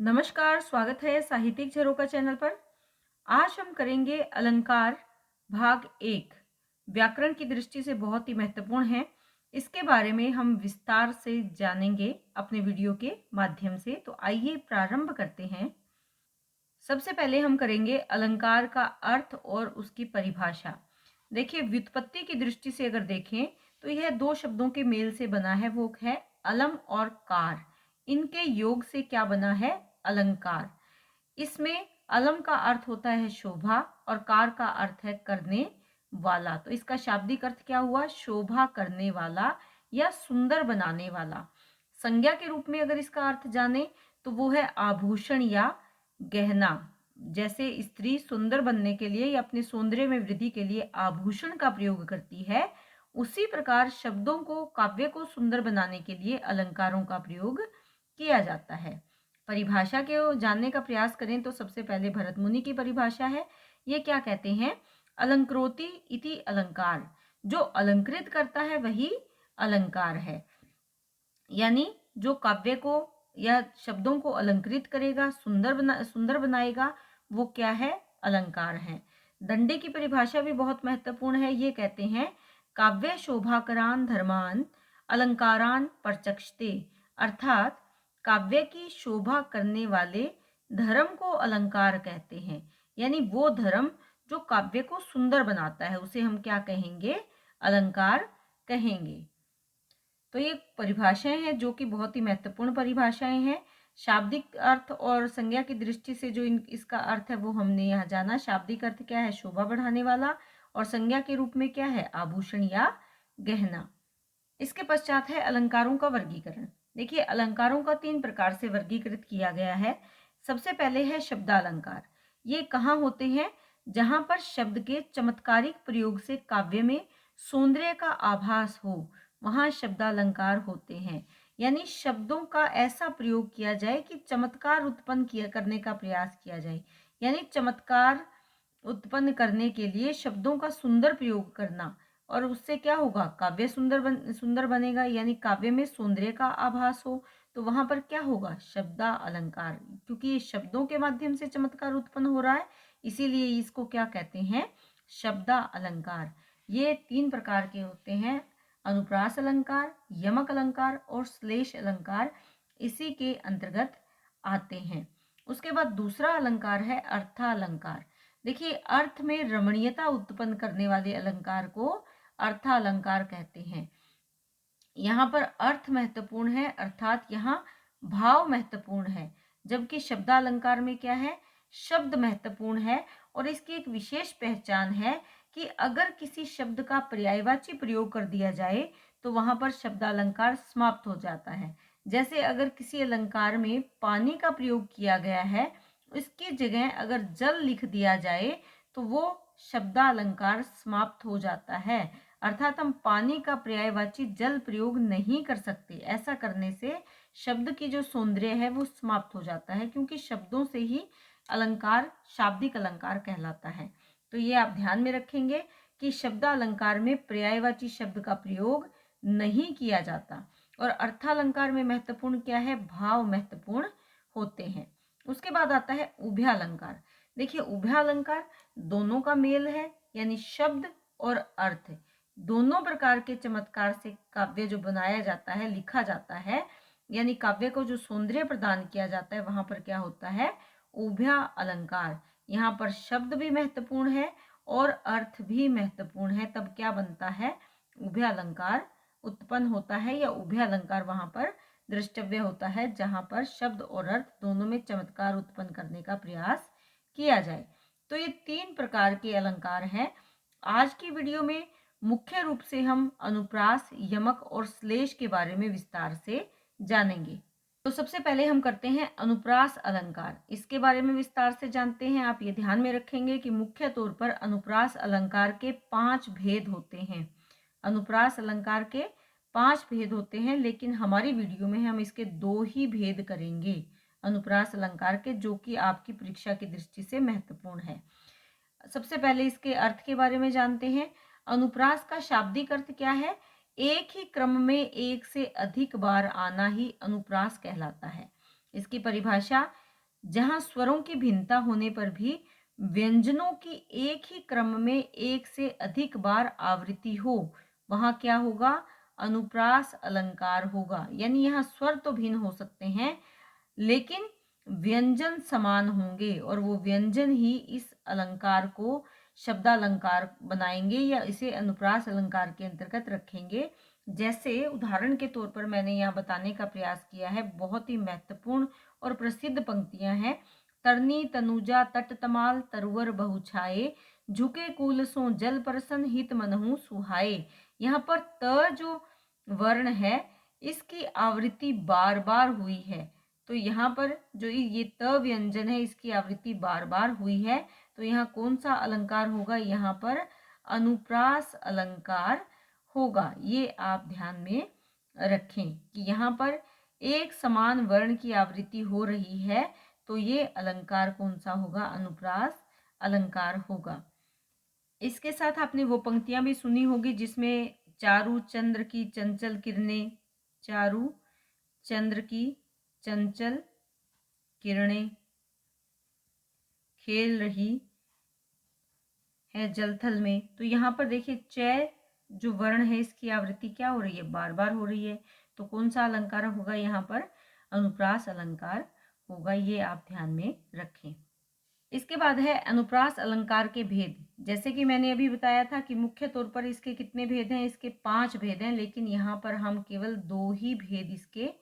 नमस्कार, स्वागत है साहित्यिक झरोका चैनल पर। आज हम करेंगे अलंकार भाग एक। व्याकरण की दृष्टि से बहुत ही महत्वपूर्ण है। इसके बारे में हम विस्तार से जानेंगे अपने वीडियो के माध्यम से। तो आइए प्रारंभ करते हैं। सबसे पहले हम करेंगे अलंकार का अर्थ और उसकी परिभाषा। देखिए, व्युत्पत्ति की दृष्टि से अगर देखें तो यह दो शब्दों के मेल से बना है, वो है अलम और कार। इनके योग से क्या बना है? अलंकार। इसमें अलम का अर्थ होता है शोभा और कार का अर्थ है करने वाला। तो इसका शाब्दिक अर्थ क्या हुआ? शोभा करने वाला या सुंदर बनाने वाला। संज्ञा के रूप में अगर इसका अर्थ जाने तो वो है आभूषण या गहना। जैसे स्त्री सुंदर बनने के लिए या अपने सौंदर्य में वृद्धि के लिए आभूषण का प्रयोग करती है, उसी प्रकार शब्दों को, काव्य को सुंदर बनाने के लिए अलंकारों का प्रयोग किया जाता है। परिभाषा के जानने का प्रयास करें तो सबसे पहले भरत मुनि की परिभाषा है। ये क्या कहते हैं? अलंकृति इति अलंकार। जो अलंकृत करता है वही अलंकार है। यानी जो काव्य को या शब्दों को अलंकृत करेगा, सुंदर बनाएगा, वो क्या है? अलंकार है। दंडे की परिभाषा भी बहुत महत्वपूर्ण है। ये कहते हैं काव्य शोभाकरान धर्मान अलंकारान परचक्षते। अर्थात काव्य की शोभा करने वाले धर्म को अलंकार कहते हैं। यानी वो धर्म जो काव्य को सुंदर बनाता है उसे हम क्या कहेंगे? अलंकार कहेंगे। तो ये परिभाषाएं हैं जो कि बहुत ही महत्वपूर्ण परिभाषाएं हैं। शाब्दिक अर्थ और संज्ञा की दृष्टि से जो इसका अर्थ है वो हमने यहाँ जाना। शाब्दिक अर्थ क्या है? शोभा बढ़ाने वाला। और संज्ञा के रूप में क्या है? आभूषण या गहना। इसके पश्चात है अलंकारों का वर्गीकरण। देखिए, अलंकारों का 3 प्रकार से वर्गीकृत किया गया है। सबसे पहले है शब्दालंकार। ये कहाँ होते हैं? जहां पर शब्द के चमत्कारिक प्रयोग से काव्य में सौंदर्य का आभास हो, वहां शब्दालंकार होते हैं। यानी शब्दों का ऐसा प्रयोग किया जाए कि चमत्कार उत्पन्न किया करने का प्रयास किया जाए। यानी चमत्कार उत्पन्न करने के लिए शब्दों का सुंदर प्रयोग करना, और उससे क्या होगा? काव्य सुंदर बनेगा। यानी काव्य में सौंदर्य का आभास हो तो वहां पर क्या होगा? शब्दा अलंकार। क्योंकि ये शब्दों के माध्यम से चमत्कार उत्पन्न हो रहा है, इसीलिए इसको क्या कहते हैं? शब्दा अलंकार। ये 3 प्रकार के होते हैं: अनुप्रास अलंकार, यमक अलंकार और श्लेष अलंकार इसी के अंतर्गत आते हैं। उसके बाद दूसरा अलंकार है अर्थालंकार। देखिए, अर्थ में रमणीयता उत्पन्न करने वाले अलंकार को अर्थालंकार कहते हैं। यहाँ पर अर्थ महत्वपूर्ण है, अर्थात यहाँ भाव महत्वपूर्ण है। जबकि शब्दालंकार में क्या है? शब्द महत्वपूर्ण है। और इसकी एक विशेष पहचान है कि अगर किसी शब्द का पर्यायवाची प्रयोग कर दिया जाए तो वहां पर शब्दालंकार समाप्त हो जाता है। जैसे अगर किसी अलंकार में पानी का प्रयोग किया गया है, इसकी जगह अगर जल लिख दिया जाए तो वो शब्दालंकार समाप्त हो जाता है। अर्थात हम पानी का पर्यायवाची जल प्रयोग नहीं कर सकते। ऐसा करने से शब्द की जो सौंदर्य है वो समाप्त हो जाता है, क्योंकि शब्दों से ही अलंकार शाब्दिक अलंकार कहलाता है। तो ये आप ध्यान में रखेंगे कि शब्दालंकार में पर्यायवाची शब्द का प्रयोग नहीं किया जाता। और अर्थालंकार में महत्वपूर्ण क्या है? भाव महत्वपूर्ण होते हैं। उसके बाद आता है उभयालंकार। देखिए, उभयालंकार दोनों का मेल है, यानी शब्द और अर्थ दोनों प्रकार के चमत्कार से काव्य जो बनाया जाता है, लिखा जाता है, यानी काव्य को जो सौंदर्य प्रदान किया जाता है, वहां पर क्या होता है? उभया अलंकार। यहाँ पर शब्द भी महत्वपूर्ण है और अर्थ भी महत्वपूर्ण है, तब क्या बनता है? उभय अलंकार उत्पन्न होता है, या उभय अलंकार वहां पर दृष्टव्य होता है, जहां पर शब्द और अर्थ दोनों में चमत्कार उत्पन्न करने का प्रयास किया जाए। तो ये 3 प्रकार के अलंकार हैं। आज की वीडियो में मुख्य रूप से हम अनुप्रास, यमक और श्लेष के बारे में विस्तार से जानेंगे। तो सबसे पहले हम करते हैं अनुप्रास अलंकार। इसके बारे में विस्तार से जानते हैं। आप ये ध्यान में रखेंगे कि मुख्य तौर पर अनुप्रास अलंकार के 5 भेद होते हैं। अनुप्रास अलंकार के 5 भेद होते हैं, लेकिन हमारी वीडियो में हम इसके 2 ही भेद करेंगे अनुप्रास अलंकार के, जो कि आपकी परीक्षा की दृष्टि से महत्वपूर्ण है। सबसे पहले इसके अर्थ के बारे में जानते हैं। अनुप्रास का शाब्दिक अर्थ क्या है? एक ही क्रम में एक से अधिक बार आना ही अनुप्रास कहलाता है। इसकी परिभाषा जहाँ स्वरों की भिन्नता होने पर भी व्यंजनों की एक ही क्रम में एक से अधिक बार आवृत्ति हो, वहाँ क्या होगा? अनुप्रास अलंकार होगा। यानी यहाँ स्वर तो भिन्न हो सकते हैं, लेकिन व्यंजन समान होंगे और वो व्यंजन ही इस अलंकार को शब्दालंकार बनाएंगे या इसे अनुप्रास अलंकार के अंतर्गत रखेंगे। जैसे उदाहरण के तौर पर मैंने यहाँ बताने का प्रयास किया है, बहुत ही महत्वपूर्ण और प्रसिद्ध पंक्तियां हैं। तरनी तनुजा तट तमाल तरवर बहुछाए, झुके कूल सो जल परसन हित मनहु सुहाए। यहाँ पर त जो वर्ण है इसकी आवृत्ति बार बार हुई है, तो यहाँ पर जो ये त व्यंजन है इसकी आवृत्ति बार बार हुई है, तो यहाँ कौन सा अलंकार होगा? यहाँ पर अनुप्रास अलंकार होगा। ये आप ध्यान में रखें कि यहाँ पर एक समान वर्ण की आवृत्ति हो रही है, तो ये अलंकार कौन सा होगा? अनुप्रास अलंकार होगा। इसके साथ आपने वो पंक्तियां भी सुनी होगी जिसमें चारु चंद्र की चंचल किरणें, चारु चंद्र की चंचल किरणें खेल रही है जलथल में। तो यहाँ पर देखिए च जो वर्ण है इसकी आवृत्ति क्या हो रही है? बार बार हो रही है, तो कौन सा अलंकार होगा? यहाँ पर अनुप्रास अलंकार होगा। ये आप ध्यान में रखें। इसके बाद है अनुप्रास अलंकार के भेद। जैसे कि मैंने अभी बताया था कि मुख्य तौर पर इसके कितने भेद हैं? इसके 5 भेद हैं, लेकिन यहाँ पर हम केवल 2 ही भेद इसके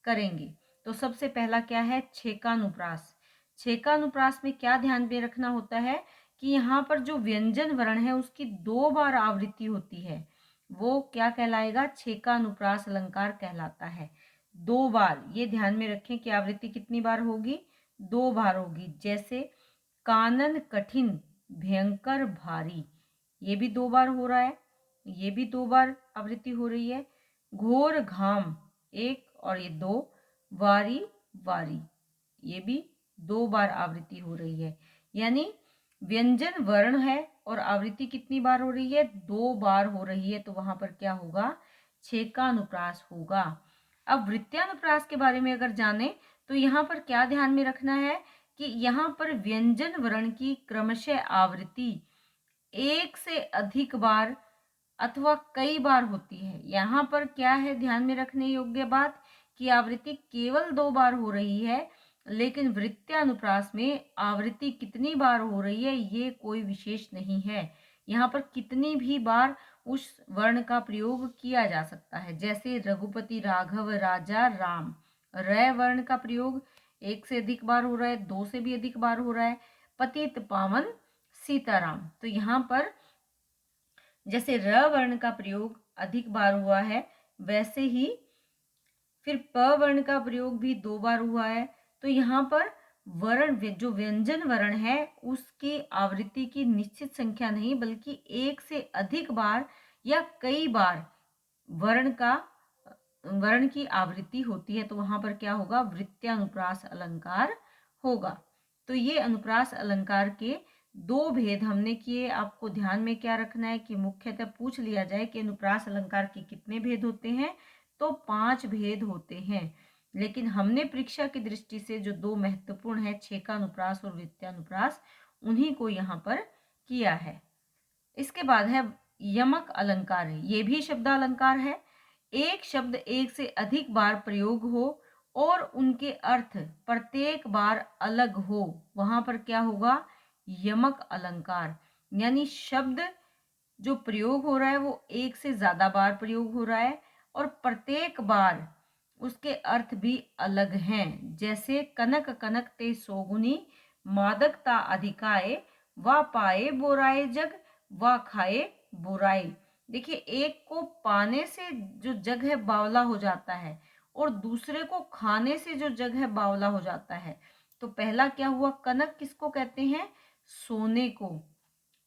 करेंगे। तो सबसे पहला क्या है? छेकानुप्रास। छेकानुप्रास में क्या ध्यान में रखना होता है कि यहाँ पर जो व्यंजन वर्ण है उसकी 2 बार आवृत्ति होती है, वो क्या कहलाएगा? छेकानुप्रास अलंकार कहलाता है। 2 बार, ये ध्यान में रखें कि आवृत्ति कितनी बार होगी? 2 बार होगी। जैसे कानन कठिन भयंकर भारी, ये भी 2 बार हो रहा है, ये भी 2 बार आवृत्ति हो रही है। घोर घाम 1 और ये 2, वारी वारी, ये भी 2 बार आवृत्ति हो रही है। यानी व्यंजन वर्ण है और आवृत्ति कितनी बार हो रही है? 2 बार हो रही है, तो वहां पर क्या होगा? छेकानुप्रास होगा। अब वृत्यानुप्रास के बारे में अगर जाने तो यहाँ पर क्या ध्यान में रखना है कि यहाँ पर व्यंजन वर्ण की क्रमशः आवृत्ति 1 से अधिक बार अथवा कई बार होती है। यहाँ पर क्या है ध्यान में रखने योग्य बात कि आवृत्ति केवल 2 बार हो रही है, लेकिन वृत्यानुप्रास में आवृत्ति कितनी बार हो रही है ये कोई विशेष नहीं है। यहाँ पर कितनी भी बार उस वर्ण का प्रयोग किया जा सकता है। जैसे रघुपति राघव राजा राम, र वर्ण का प्रयोग 1 से अधिक बार हो रहा है, 2 से भी अधिक बार हो रहा है। पतित पावन सीताराम, तो यहाँ पर जैसे र वर्ण का प्रयोग अधिक बार हुआ है, वैसे ही फिर प वर्ण का प्रयोग भी 2 बार हुआ है। तो यहाँ पर वर्ण जो व्यंजन वर्ण है उसकी आवृत्ति की निश्चित संख्या नहीं, बल्कि 1 से अधिक बार या कई बार वर्ण की आवृत्ति होती है, तो वहां पर क्या होगा? वृत्यानुप्रास अलंकार होगा। तो ये अनुप्रास अलंकार के 2 भेद हमने किए। आपको ध्यान में क्या रखना है कि मुख्यतः पूछ लिया जाए कि अनुप्रास अलंकार के कितने भेद होते हैं, तो 5 भेद होते हैं, लेकिन हमने परीक्षा की दृष्टि से जो 2 महत्वपूर्ण है, छेकानुप्रास और वृत्यानुप्रास, उन्हीं को यहाँ पर किया है। इसके बाद है यमक अलंकार। ये भी शब्दालंकार है। एक शब्द 1 से अधिक बार प्रयोग हो और उनके अर्थ प्रत्येक बार अलग हो, वहां पर क्या होगा? यमक अलंकार। यानी शब्द जो प्रयोग हो रहा है वो 1 से ज्यादा बार प्रयोग हो रहा है और प्रत्येक बार उसके अर्थ भी अलग हैं। जैसे कनक कनक ते सोगुनी, मादकता अधिकाए, वा पाए बोराए जग, वा खाए बुराई। देखिए, एक को पाने से जो जग है बावला हो जाता है और दूसरे को खाने से जो जग है बावला हो जाता है। तो पहला क्या हुआ? कनक किसको कहते हैं? सोने को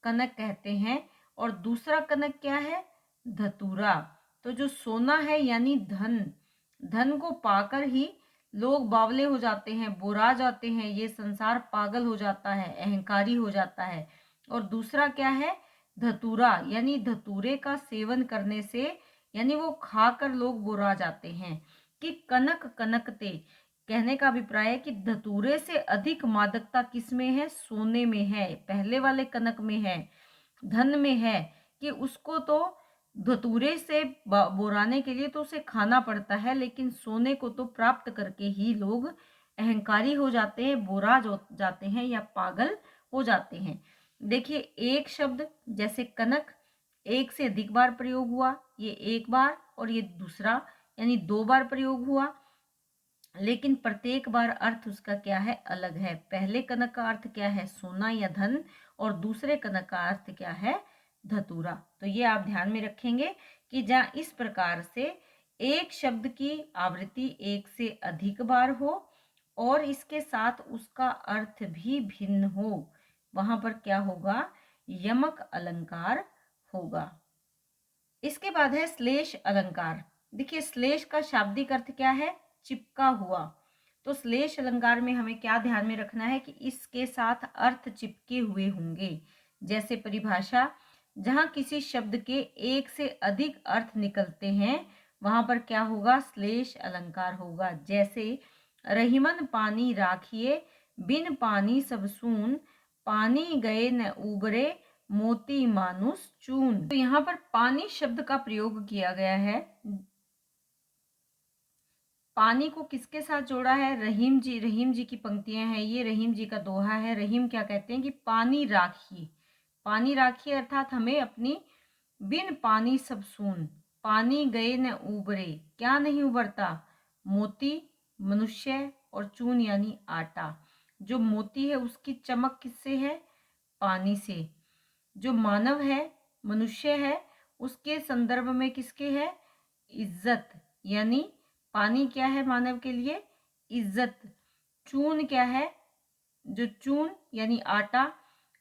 कनक कहते हैं। और दूसरा कनक क्या है? धतूरा। तो जो सोना है यानी धन, धन को पाकर ही लोग बावले हो जाते हैं, बुरा जाते हैं, ये संसार पागल हो जाता है, अहंकारी हो जाता है। और दूसरा क्या है? धतूरा, यानी धतूरे का सेवन करने से, यानी वो खाकर लोग बुरा जाते हैं। कि कनक कनकते, कहने का अभिप्राय है कि धतूरे से अधिक मादकता किस में है? सोने में है, पहले वाले कनक में है, धन में है, कि उसको तो धतूरे से बोराने के लिए तो उसे खाना पड़ता है, लेकिन सोने को तो प्राप्त करके ही लोग अहंकारी हो जाते हैं, बोरा जाते हैं या पागल हो जाते हैं। देखिए, एक शब्द जैसे कनक एक से अधिक बार प्रयोग हुआ, ये एक बार, और ये दूसरा यानी 2 बार प्रयोग हुआ, लेकिन प्रत्येक बार अर्थ उसका क्या है? अलग है। पहले कनक का अर्थ क्या है? सोना या धन, और दूसरे कनक का अर्थ क्या है? धतूरा। तो ये आप ध्यान में रखेंगे कि जहाँ इस प्रकार से एक शब्द की आवृत्ति एक से अधिक बार हो और इसके साथ उसका अर्थ भी भिन्न हो, वहां पर क्या होगा? यमक अलंकार होगा। इसके बाद है श्लेष अलंकार। देखिए, श्लेष का शाब्दिक अर्थ क्या है? चिपका हुआ। तो श्लेष अलंकार में हमें क्या ध्यान में रखना है कि इसके साथ अर्थ चिपके हुए होंगे। जैसे परिभाषा, जहां किसी शब्द के एक से अधिक अर्थ निकलते हैं वहां पर क्या होगा? श्लेष अलंकार होगा। जैसे रहीमन पानी राखिए, बिन पानी सब सून, पानी गए न उबरे, मोती मानुस चून। तो यहाँ पर पानी शब्द का प्रयोग किया गया है। पानी को किसके साथ जोड़ा है? रहीम जी की पंक्तियां हैं, ये रहीम जी का दोहा है। रहीम क्या कहते हैं कि पानी राखिए, पानी राखिए अर्थात हमें अपनी बिन पानी सब सून, पानी गए न उबरे, क्या नहीं उबरता? मोती, मनुष्य, और चून यानी आटा। जो मोती है उसकी चमक किससे है? पानी से। जो मानव है, मनुष्य है, उसके संदर्भ में किसके है? इज्जत, यानी पानी क्या है मानव के लिए? इज्जत। चून क्या है? जो चून यानी आटा,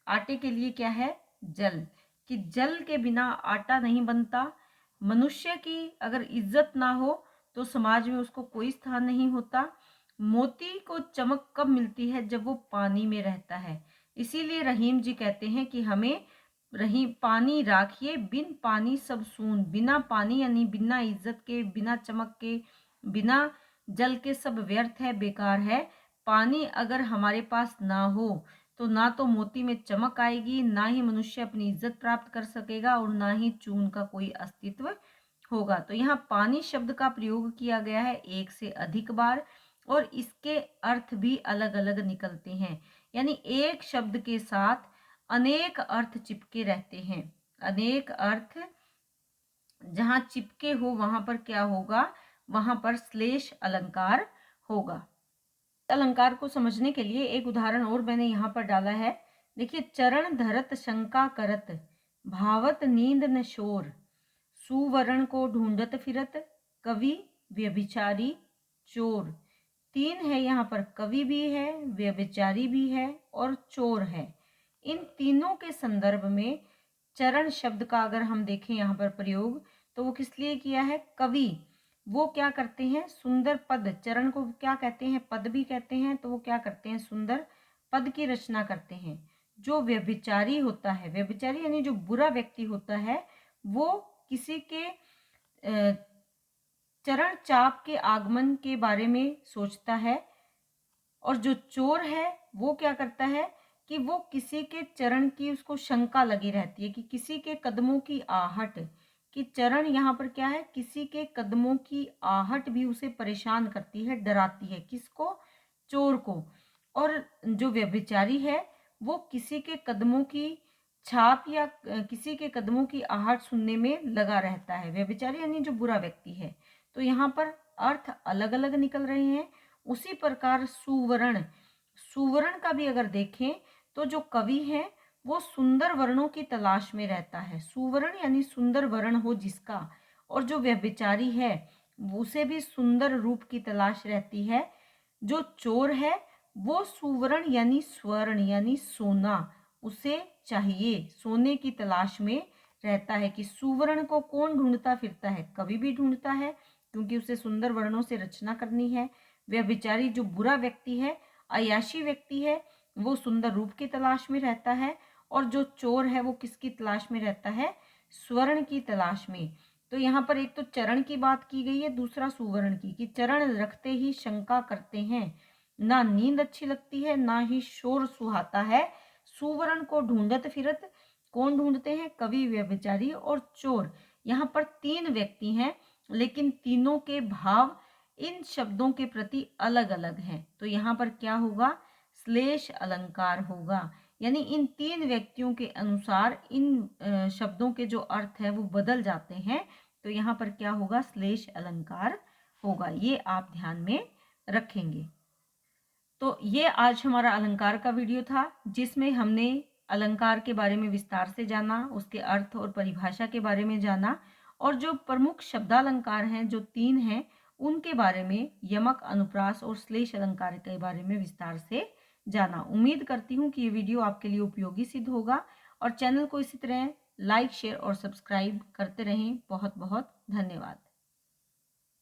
आटे के लिए क्या है? जल, कि जल के बिना आटा नहीं बनता। मनुष्य की अगर इज्जत ना हो तो समाज में उसको कोई स्थान नहीं होता। मोती को चमक कब मिलती है? जब वो पानी में रहता है। इसीलिए रहीम जी कहते हैं कि हमें पानी राखिए, बिन पानी सब सून। बिना पानी यानी बिना इज्जत के, बिना चमक के, बिना जल के सब व्यर्थ है, बेकार है। पानी अगर हमारे पास ना हो तो ना तो मोती में चमक आएगी, ना ही मनुष्य अपनी इज्जत प्राप्त कर सकेगा, और ना ही चून का कोई अस्तित्व होगा। तो यहाँ पानी शब्द का प्रयोग किया गया है एक से अधिक बार, और इसके अर्थ भी अलग अलग निकलते हैं। यानी एक शब्द के साथ अनेक अर्थ चिपके रहते हैं। अनेक अर्थ जहां चिपके हो वहां पर क्या होगा? वहां पर श्लेष अलंकार होगा। अलंकार को समझने के लिए एक उदाहरण और मैंने यहाँ पर डाला है। देखिए, चरण धरत शंका करत, भावत नींद न शोर, सुवर्ण को ढूंढत फिरत, कवि व्यभिचारी चोर। 3 है यहाँ पर, कवि भी है, व्यभिचारी भी है और चोर है। इन तीनों के संदर्भ में चरण शब्द का अगर हम देखें यहाँ पर प्रयोग, तो वो किस लिए किया है? कवि वो क्या करते हैं? सुंदर पद, चरण को क्या कहते हैं? पद भी कहते हैं। तो वो क्या करते हैं? सुंदर पद की रचना करते हैं। जो व्यभिचारी होता है, व्यभिचारी यानी जो बुरा व्यक्ति होता है, वो किसी के चरण चाप के आगमन के बारे में सोचता है। और जो चोर है वो क्या करता है कि वो किसी के चरण की उसको शंका लगी रहती है, कि किसी के कदमों की आहट, कि चरण यहाँ पर क्या है? किसी के कदमों की आहट भी उसे परेशान करती है, डराती है। किसको? चोर को। और जो व्यभिचारी है वो किसी के कदमों की छाप या किसी के कदमों की आहट सुनने में लगा रहता है। व्यभिचारी यानी जो बुरा व्यक्ति है। तो यहाँ पर अर्थ अलग अलग निकल रहे हैं। उसी प्रकार सुवर्ण, सुवर्ण का भी अगर देखें तो जो कवि है वो सुंदर वर्णों की तलाश में रहता है। सुवर्ण यानी सुंदर वर्ण हो जिसका। और जो व्यभिचारी है उसे भी सुंदर रूप की तलाश रहती है। जो चोर है वो सुवर्ण यानी स्वर्ण यानी सोना उसे चाहिए, सोने की तलाश में रहता है। कि सुवर्ण को कौन ढूंढता फिरता है? कवि भी ढूंढता है, क्योंकि उसे सुंदर वर्णों से रचना करनी है। व्यभिचारी जो बुरा व्यक्ति है, अयाशी व्यक्ति है, वो सुंदर रूप की तलाश में रहता है। और जो चोर है वो किसकी तलाश में रहता है? स्वर्ण की तलाश में। तो यहाँ पर एक तो चरण की बात की गई है, दूसरा सुवर्ण की, कि चरण रखते ही शंका करते हैं, ना नींद अच्छी लगती है ना ही शोर सुहाता है, सुवर्ण को ढूंढत फिरत। कौन ढूंढते हैं? कवि, व्यभिचारी और चोर। यहाँ पर 3 व्यक्ति हैं, लेकिन तीनों के भाव इन शब्दों के प्रति अलग अलग हैं। तो यहाँ पर क्या होगा? श्लेष अलंकार होगा। यानी इन 3 व्यक्तियों के अनुसार इन शब्दों के जो अर्थ है वो बदल जाते हैं। तो यहाँ पर क्या होगा? श्लेष अलंकार होगा। ये आप ध्यान में रखेंगे। तो ये आज हमारा अलंकार का वीडियो था, जिसमें हमने अलंकार के बारे में विस्तार से जाना, उसके अर्थ और परिभाषा के बारे में जाना, और जो प्रमुख शब्दालंकार हैं जो 3 हैं उनके बारे में, यमक, अनुप्रास और श्लेष अलंकार के बारे में विस्तार से जाना। उम्मीद करती हूँ कि ये वीडियो आपके लिए उपयोगी सिद्ध होगा, और चैनल को इसी तरह लाइक, शेयर और सब्सक्राइब करते रहें। बहुत बहुत धन्यवाद।